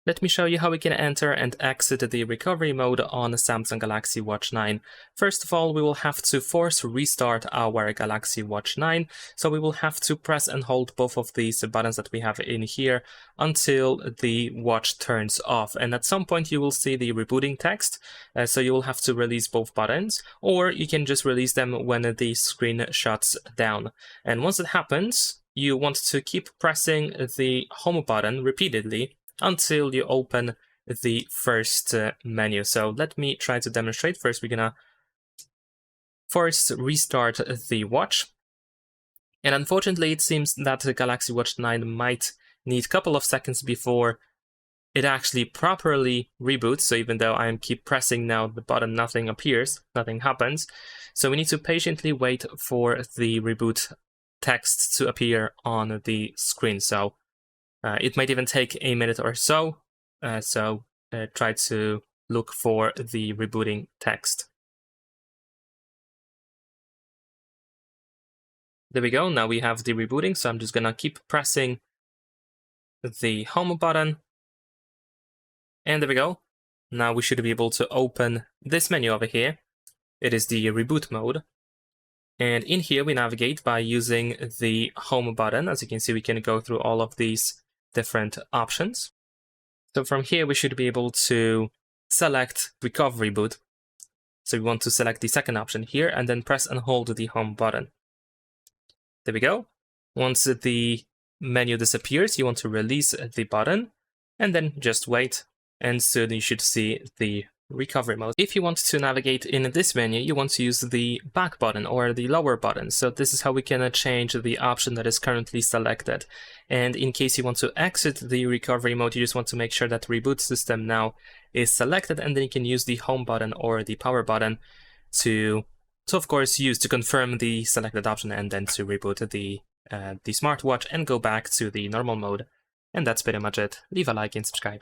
Let me show you how we can enter and exit the recovery mode on Samsung Galaxy Watch 9. First of all, we will have to force restart our Galaxy Watch 9. So we will have to press and hold both of these buttons that we have in here until the watch turns off. And at some point you will see the rebooting text. So you will have to release both buttons, or you can just release them when the screen shuts down. And once it happens, you want to keep pressing the home button repeatedly until you open the first menu. So let me try to demonstrate. First, we're gonna force restart the watch. And unfortunately, it seems that the Galaxy Watch 9 might need a couple of seconds before it actually properly reboots. So even though I keep pressing now the button, nothing appears, nothing happens. So we need to patiently wait for the reboot text to appear on the screen. So it might even take a minute or so, try to look for the rebooting text. There we go, now we have the rebooting, so I'm just gonna keep pressing the home button. And there we go. Now we should be able to open this menu over here. It is the reboot mode. And in here we navigate by using the home button. As you can see, we can go through all of these different options. So from here, we should be able to select recovery boot. So we want to select the second option here and then press and hold the home button. There we go. Once the menu disappears, you want to release the button and then just wait, and soon you should see the recovery mode. If you want to navigate in this menu, you want to use the back button or the lower button. So this is how we can change the option that is currently selected. And in case you want to exit the recovery mode, you just want to make sure that reboot system now is selected, and then you can use the home button or the power button to of course use to confirm the selected option and then to reboot the smartwatch and go back to the normal mode. And that's pretty much it. Leave a like and subscribe.